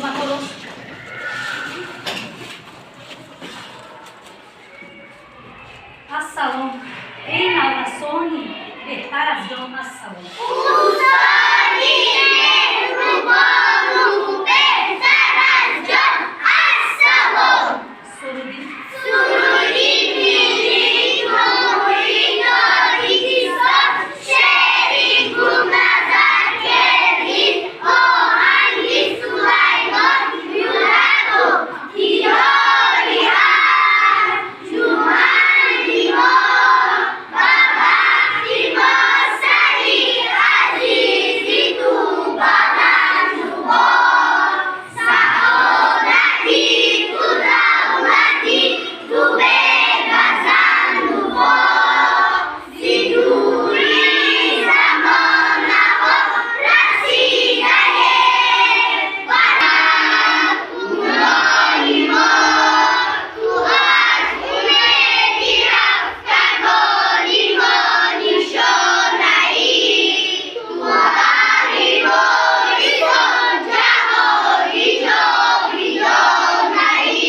معلومات السلام این نوسانی بهتر از جان السلام اوسانی مهربان بهتر از جان السلام سرودی میری موری ناریدیستان شعری گم نظر کردی آهنگی سلیمان یونت و دیداری هست جوهندی ما و وقتی ما سری عزیزی تو بدن تو با سعادتی تو دولتی تو بگذن تو با زیدوری زمان نها رسیدن برد اونایی ما تو از خونه رفتگانی ما نیشانه‌ای تو بحری باری کن جهانی جا بیانه‌ای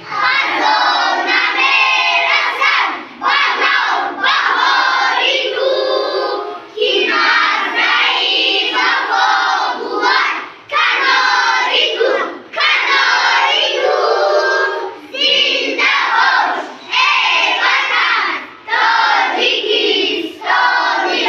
خزانه میرسد بهار بهاری تو کی مزرعی وفا بود کناری تو زنده باش ای وطن تاجیکستانی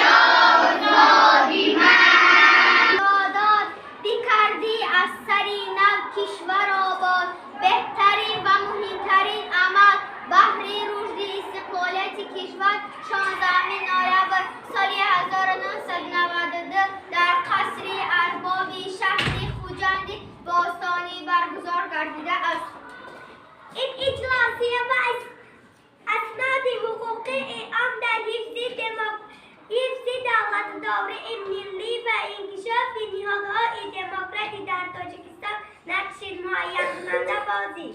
آزادی من یادات بکردی از سری نو کشور آباد بهترین و مهمترین عمل بهره رشد استقلالیت کشور 16 نوامبر سال 1992 در قصر ارباب شهر خوجند باستانی برگزار گردیده است. این اجلاسی و اسناد حقوقی اعلام در حفظ دولت دوره ملی و انکشاف نهادهای دموکراسی در تاجیکستان نقش معین کننده بازی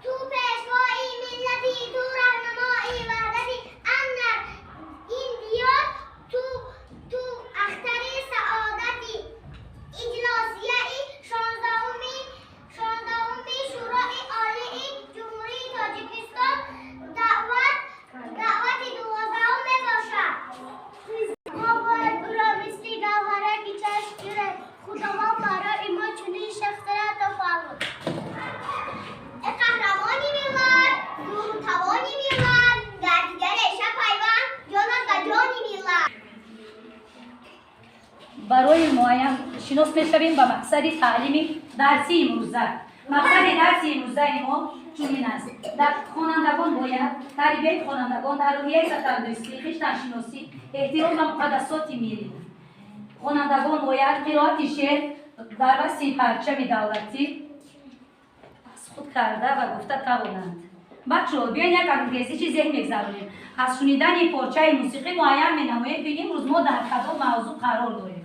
تو پیشوایی ملتی تو رهنمایی وحدتی امن این دیار تو اختر سعادتی اجلاسیه 16 شورای عالی جمهوری تاجیکستان دعوت 12 می باشد. ما باید او را مثل گوهره که چشم گیرد خداوند برای ما چنین شخصیت فرمود. قهرمانی ملت توانی ملت گردیگر شب پیوند جانت و جانی ملت برای معین شناس میشویم به مقصد تعلیم درسی امروزه. مقصد درسی امروزه ما چنین است: در خوانندگان باید تربیت خوانندگان در روحیه تندرستی، خویشتن‌شناسی، احترام به مقدسات ملی. خوانندگان باید قرائت شعر در وسط پرچم دولتی از خود کرده و گفته توانند. بچه‌ها بیاین یک انگیزه چیز ذهن بگذاریم. از شنیدن پارچه موسیقی معین می‌نماییم که امروز ما در کدام موضوع قرار داریم.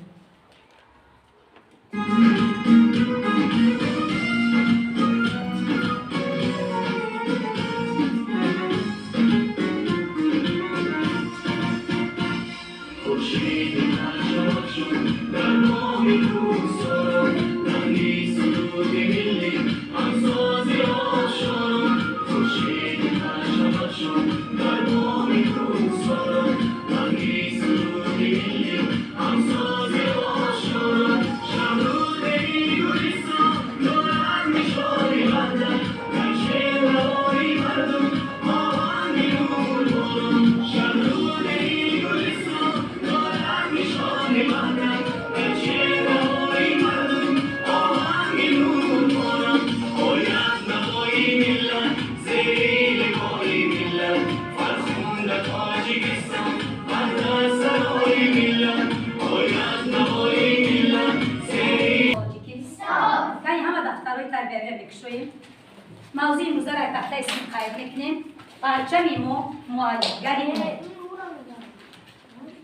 موضوع امروزه را تحت اسم خیر میکنیم پرچم ما موالیه گریم ما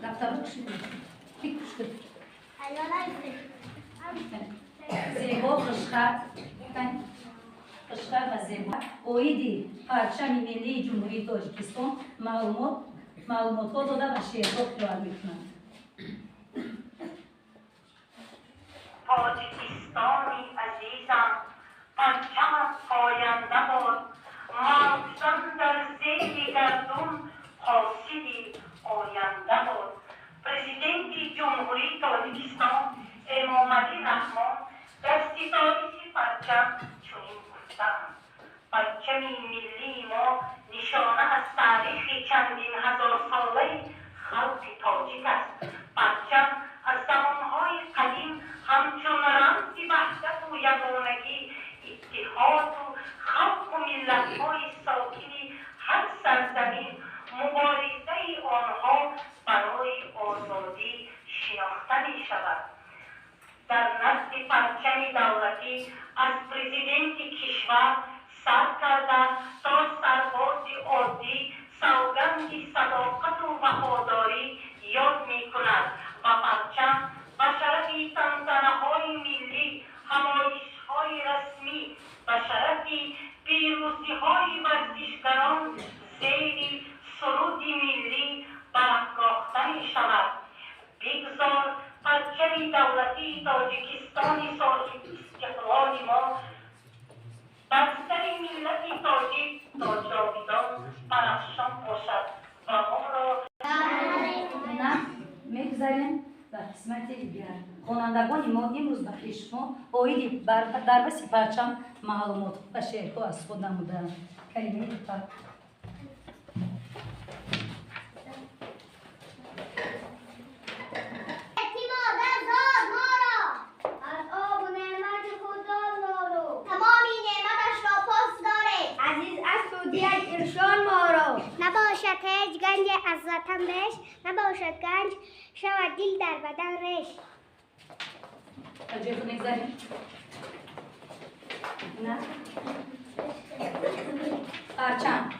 دفتر رو کشید زیبا خشخط و زیبا اویدی پرچم ملی جمهوری تاجیکستان معلومات ها داده و شعرها قرار میکنند. تاجیکستانی عزیزم، پرچمت پاینده باد، مغزم در زیر گردون قاصدی آینده باد. پرزیدنت جمهوری تاجیکستان امامعلی رحمان در ستایش پرچم چنین گفتند: پرچم ملی ما نشانه از تاریخ چندین هزار ساله خلق تاجیک است. پرچم از زمانهای قدیم همچون رمز وحدت و یگانگی، اتحاد و خلق و ملت‌های ساکن هر سرزمین، مبارزه آنها برای آزادی شناخته می شود. در نزد پرچم دولتی از پرزیدنت کشور سر کرده تا سرباز عادی سوگند صداقت و وفاداری یاد می کند و پرچم به شرف تنتنه‌های ملی، همایش‌های رسمی، به شرف پیروزی‌های ورزشگران زیر سرود ملی برافراخته می شود. بگذار پرچم دولتی تاجیکستان صاحب استقلال ما بر سر ملت تاجیک تا جاویدان درخشان باشد و ما را میگذاریم به قسمت دیگر. خوانندگان ما امروز برای شما اویدی درباره پرچم معلومات و شعرها از خود نمودند. کلمه تفضل. نباشد هیچ گنج از وطن بهش، نباشد گنج شود دل در بدن ریش. تجربه نگذاریم. نه. پرچم.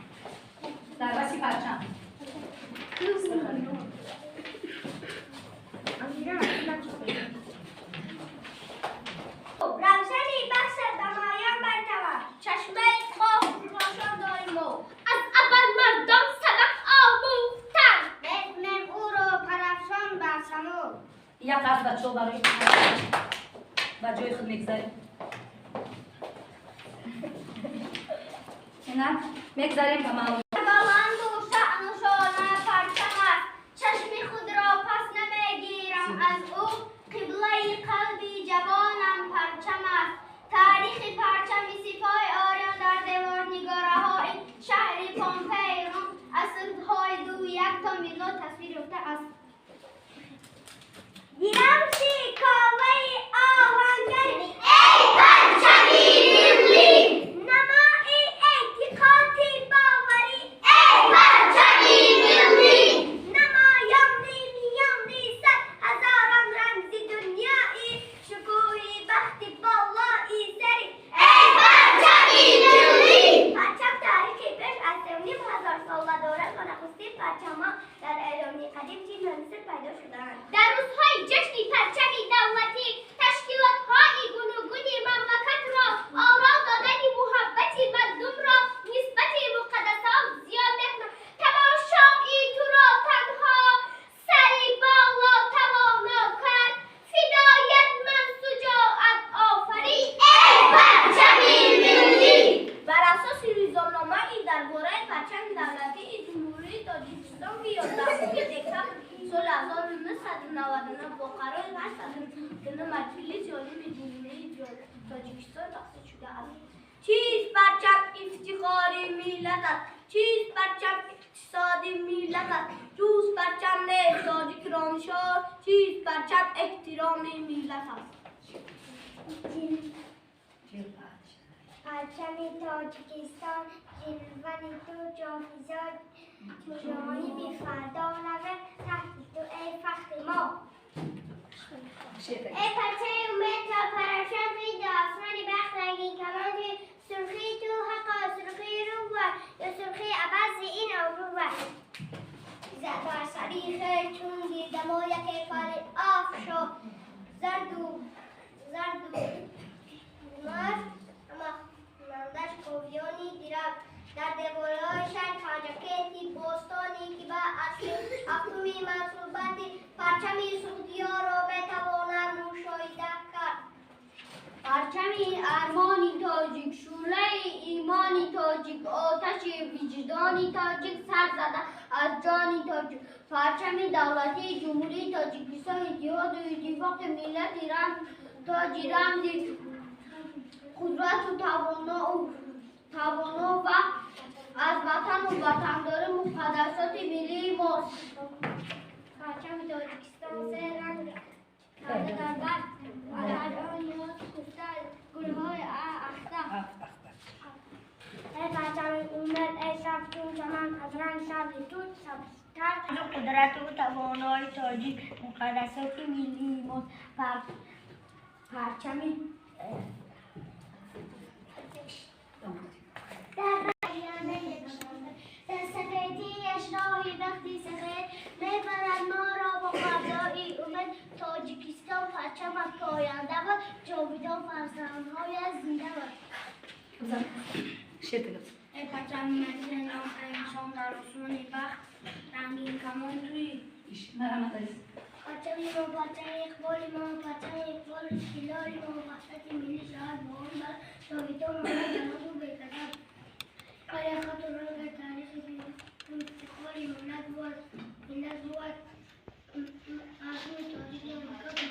درباره پرچم. روشنی بخش دمایان برتوان، چشمه خواب روشن داریم و از اول مردم سبق آموختن، بخونیم او را پرافشان بر سمو. یک از بچه ها برای و جای خود میگذاریم. اینا میگذاریم به معلوم. بلند و شأن و شانه پرچم است، چشم خود را پس نمیگیرم از او، قبله قلبی جوانم پرچم است. تاریخ پرچم سپاه آریان در دیوار نگاره های شهر پومپئی روم از سردهای دو یک تا میلاد تصویر یافته است. گیرمشی کاوه آهنگری ای پرچمی ملی، نمایی اعتقادی باوری ای پرچمی ملی، نمایندی میاندی صد هزاران رمز دنیایی، شکوهی بخت بالایی سری ای پرچمی ملی. پرچم تاریخی پیش از 2500 ساله دارد و نخستین پرچم‌ها در ایرانی قدیم چین و مصر پیدا شده‌اند. در روزهای جشن پرچم دولتی تشکیلات‌های گوناگونی مملکت را آرا دادن محبت مردم را نسبت مقدسات زیاد نکنند. تماشایی تو را تنها سری بالا توانا کرد، فدایت من شجاعت آفری ای پرچمی ملی. بر اساس نظامنامه‌ای درباره پرچم دولتی جمهوری تاجیکستان که 11 دسامبر سال 1999 با قرار که مجلس عالی جمهوری تاجیکستان تأسیس شده است. چیست پرچم؟ افتخار ملت است. چیست پرچم؟ اقتصاد ملت است. جوز پرچم نیست تاجیک رامشار، چیست پرچم؟ احترام ملت است. پرچم تاجیکستان جلوه تو جاویزان، جانی فردا نوه تحت تو ای فخر ما. ای پرچه امید تا پرافشان توی آسمان بخت رنگین کمان توی سرخی تو حقا سرخی رو یا سرخی عوض این آورو بر سریخ چون دیدم و یک کار آف شد زرد و مرد اما نندش کویانی دیرم در دیوارهای شهر تاجکتی بوستانی که با اصل اقومی منصوبت پرچم سعودی ها را بتواند مشاهده کرد. ارمانی تاجیک، شعله ایمانی تاجیک، آتش وجدانی تاجیک، سر زده از جانی تاجیک. پرچم دولتی جمهوری تاجیکستان اتحاد و اتفاق ملت تاجی رمزی قدرت و توانا و از وطن و وطندار مقدسات ملی ماست. پرچم تاجیکستان سه رنگ ای پرچم امت، ای شفتون چمن از رنگ سبز تو سبزتر از قدرت و توانای تاجیک مقدسات ملی ماست. پرچم در سفیدیش راهی وقتی سفید میبرد ما را با قضایی امید. تاجیکستان پرچم پاینده بود، جاویدان فرزندهای زنده بود. ای پرچم ملی نام انسان در آسمان بخت، رنگین کمان توی پرچم ما، پرچم اقبال ما، پرچم اقبال شکلال ما، وحشت ملی شهر با آن بر جاویدان ما جناب و بی‌قدر. آیا خاطر را در تاریخ افتخار ملت بود آسون تاریخ مکتب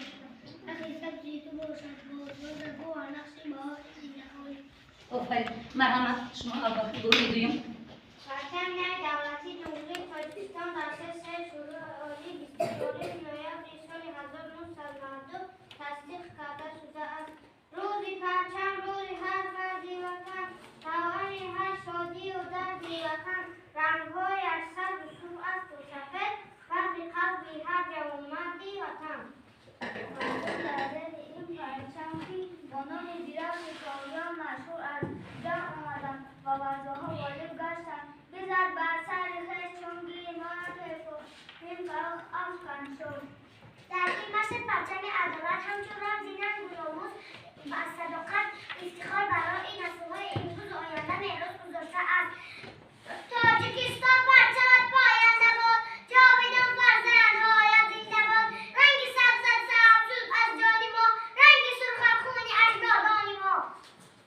اخی سبزی تو باشد بازوز گو نقش بهار زندگانی. آفرین. مرحمت شما اول دویم. پرچم دولتی جمهوری تاجیکستان در 3 شروع عالی 24 نوامبر سال 1992 تصدیق کرده شده است. روزی پرچم روزی هر فردی وطن، توان هر شادی و دردی وطن، رنگ‌هایش سبز و سرخ است و سفید، فخر قلبی هر جوانمردی وطن. در این پرچم با نام درخت کامیاب مشهور از جان آمدند و فضاها غالب گشتند. بزد بر سر خویش چون گیمات این فراخ افکن شد. در این مشت پرچم عدالت همچون رمزی ننگ و ناموس و صداقت افتخار برای نسل‌های امروز و آینده معراج گذاشته است. تاجیکستان پرچمت پاینده باد، جاویدان فرزندهایت زنده باد. رنگ سبزت سبزود از جان ما، رنگ سرخت خون اجدادان ما.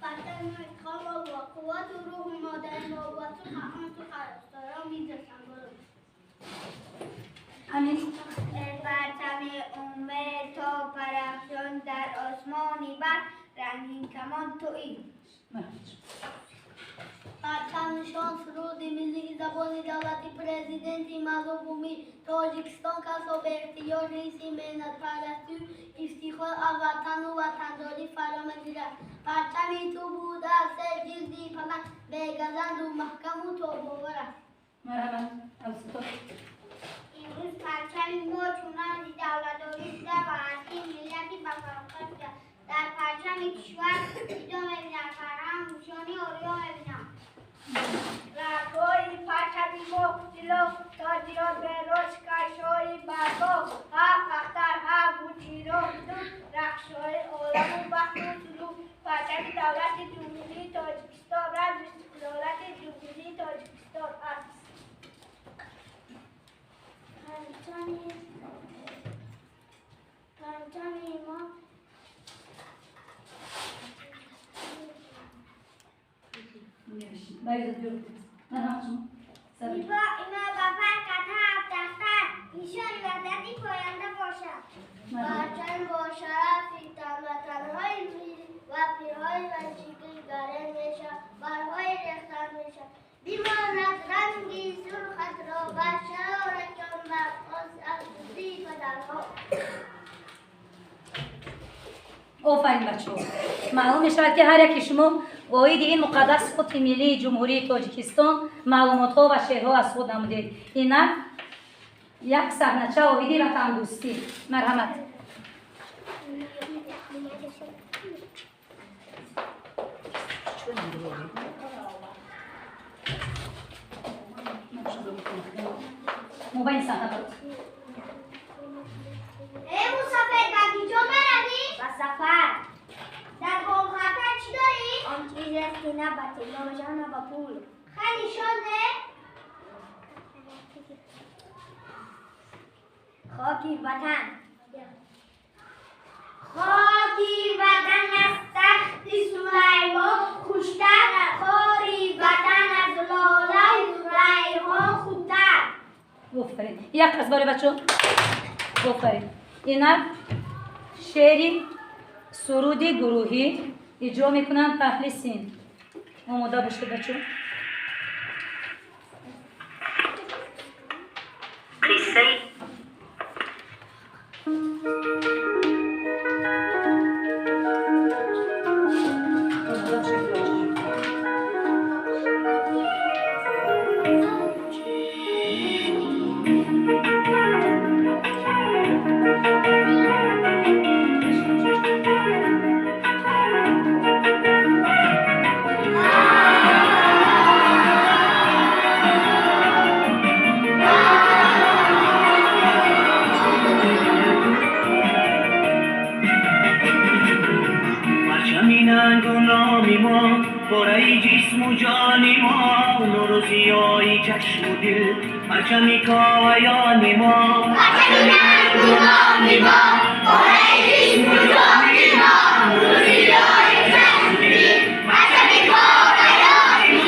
پرچم افتخار و قوت و روح مادر ما و سرخ آن سرخ رستاران می‌رسند برو. همین. پرچم امید تا پرافشان در آسمانی بر، رنگین کمان تویی. پرچم نشان سرود ملی زبان دولتی پرزیدنتی مظلومی تاجیکستان کسا به اختیار رئیسی ملت پرستی افتخار از وطن و وطنداری فرا می‌گیرد. پرچمی تو بوده است جلدی پناه بی‌گزند و محکم و تاب‌آور است. مرحبا. امروز پرچم ما چنان دولت‌داری شده و از این ملتی بفراخته شده. در پرچم کشور اینجا می‌بینم فرهنگ نشانی آریا می‌بینم. رنگ‌های پرچم ما جلو تاجیان به رشد کش‌های برگاه، هم اختر هم بوچیران دو رخش‌های عالم و بخت و سلوک. پرچم دولت جمهوری تاجیکستان رمز دولت جمهوری تاجیکستان است. پرچم ما اینا بفر قطع از دفتر ایشان وحدتی پاینده باشد. پرچم با شرف وطنهای و پیرهای رنجیگی گرم میشد، برهای ریختن میشد. بیماند رنگی سرخت را بر شرارکان بر از بودی پدرها. آفرین بچه‌ها. معلوم می‌شود که هر یکی شما واحد این مقدس خط ملی جمهوری تاجیکستان معلومات‌ها و شعرها از خود نمودید. اینک یک صحنه‌چه واحدی و تندرستی. مرحمت. موبایل صحنه بود. ای مسافر در کجا بروی؟ به سفر. در بام خطر چی داری؟ آن چیزی است که نه به طلا باشد نه به پول. خیلی شده؟ خاکی وطن. خاکی وطن از تخت باره بچه بفرید. اینا شعری سرودی گروهی اجرا میکنن پهلی سین. آماده باشید بچه. قصه برای جسم و جان ما نور و ضیای چشم و دل پرچم کایان ما برای جسم و جان ما نور و ضیای چشم و دل پرچم کایان ما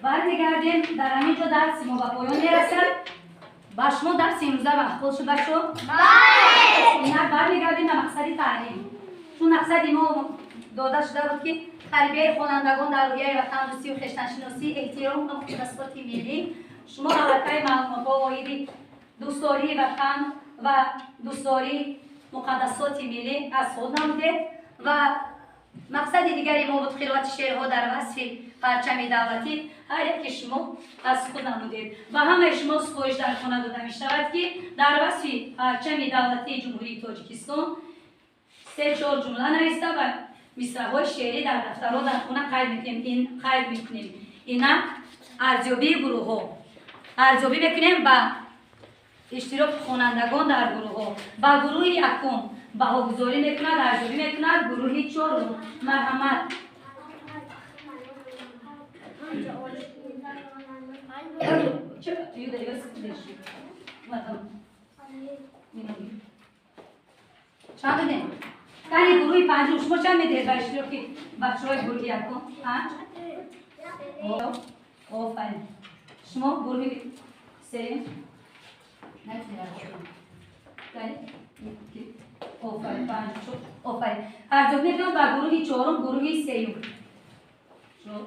برمیگردیم در همینجا درس ما به پایان میرسد. با شما درس امروزه محفوظ شد بچه؟ بله. اینا برمیگردیم به مقصد تعلیم. چون مقصد ما داده شده بود که تربیت خوانندگان در رویه وطن دوستی و خویشتن‌شناسی، احترام به مقدسات ملی، شما حلقه معلومات واحدی دوستداری وطن و دوستداری مقدسات ملی از خود نمودید و مقصد دیگری ما بود قرائت شعرها در وصف پرچم دولتی هر یک شما از خود نمودید و همه شما سپارش در خانه داده می شود که در وصف پرچم دولتی جمهوری تاجیکستان 3-4 جمله نوشته و مصرع‌های شعری در دفترها در خانه قید میکنیم. اینا ارزیابی گروه ها ارزیابی میکنیم با اشتراک خوانندگان در گروه ها. با گروه یکم بهاگذاری میکند، ارزیابی میکند. گروه 4 مرحمت چند دادیم؟ کنی گروه 5 شما چند میدهید با اشتراک بچه های گروه یکم؟ 5 آفرین. شما گروه 3 آفرین 5 شد. آفرین. ارزیابی میکنم با گروه 4 گروه 3 شد.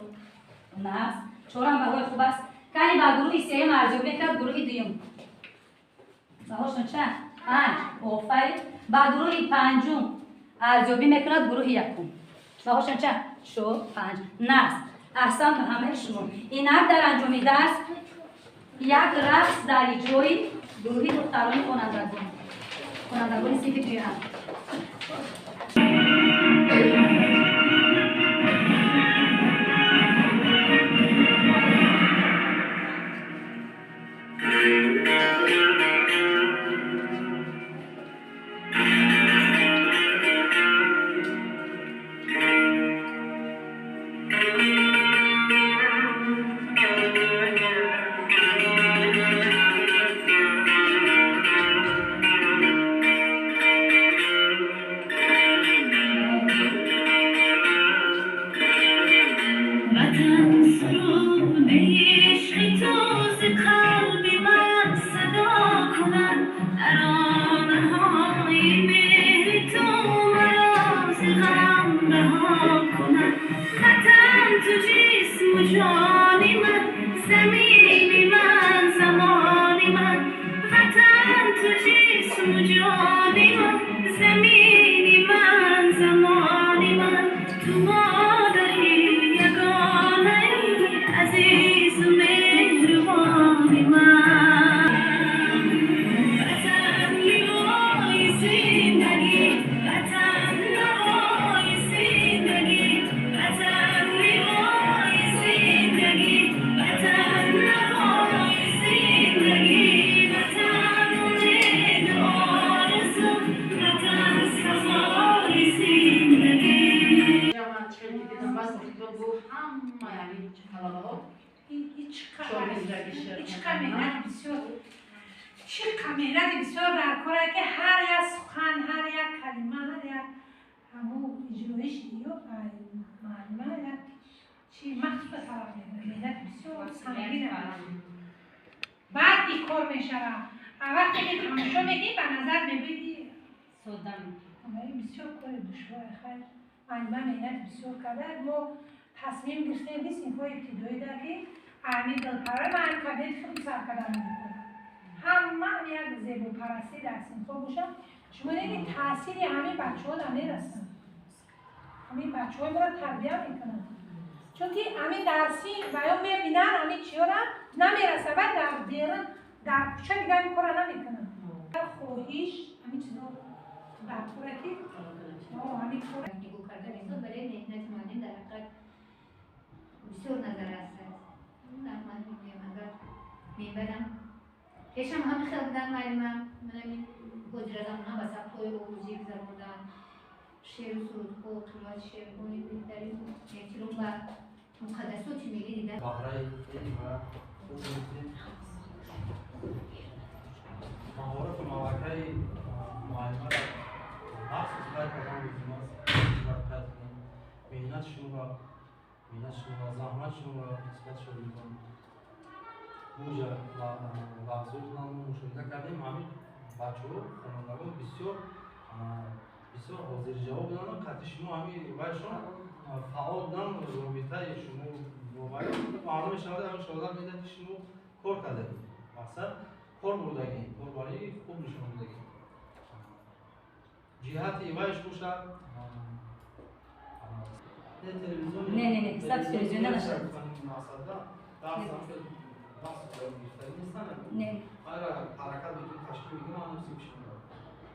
نه 4 هم بهای خوب است. کنی با گروه 3 ارزیابی میکنم گروه 2 بهاشون چند؟ 5 آفرین. با گروه 5 ارزیابی میکند گروه 1 بهاشون چند؟ شد 5 نه احسن به همه شما. اینک در انجام درس یک رقص در اجرای گروه دختران خوانندگان سینفی پیرهن. همین کلمات این چقدر مهنت بسیار چقدر مهنت بسیار در کاره که هر یک سخن هر یک کلمه هر یک همو اجرایش دیو معلومه یک چی مخصوص طرف مهنت بسیار سنگین بعد این کار میشوه وقتی که تماشا میگی به نظر میبینی سودم بسیار کار دشوار خیلی معلومه مهنت بسیار کرده ما تصمیم گرفتیم که سینفای ابتدایی در که همین دلپرای من کبیر خیلی سرکردن میکنم همه یک زیبا پرستی در سینفا باشم شما دیدید تأثیری همین بچه ها در میرسن همین بچه های باید تربیه میکنن چون که همین درسی بیان میبینن همین چی ها را نمیرسه و در دیرن در کوچه دیگه همین کار را نمیکنن در خواهیش همین چیزا در کوره که همین کوره نگو کرده بسیار برای مهنت معلم در حقیقت بسیار نظر است در من میگم اگر میبرم پیشم همه خیلی بودن معلمم من همین گجرازم هم بس های اوزی بزرگوندن شعر و سرودخو قیمت شعر کنید بهترین احترام و مقدسات چی میگه دیدن بحرای خیلی و خوب میدیم مهارت و مواقعی معلمه را مخصوص باید کدام بزیم است مهنتشون و زحمتشون و نسبت شده میکنم موجه و وحضور نام مشاهده کردیم همین بچه ها خانندگان بسیار حاضر جواب بودن و قطعی شما همین بایشون فعال بودن رابطه شما باید معلوم شده همین شهادت میده که شما کار کرده مقصد کار بودگی کارباری خوب نشون بودگی جهت ایوایش بوشه نه سب تلویزیون نشد نه حرکت میتونم تشکیل میکنم هم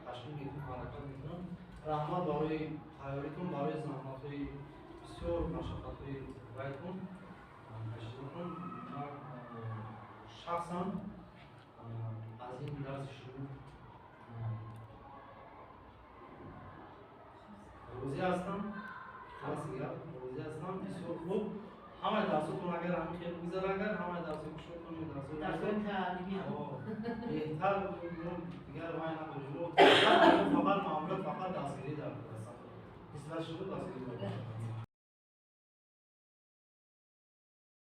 تشکیل میتونم حرکت میکنم رحمت برای تیاریتون برای زحمت های بسیار مشقت های بایتون تشکیلتون شخصا از این درس شروع روزی هستم روزی هستم بسیار خوب همه درساتون اگر همین خیلی بگذاره اگر همه درسات کشور کنید درسات تعلیمی بهتر دیگر وای نداره فقط معاملات فقط دستگیری در هستم مثل شروع دستگیری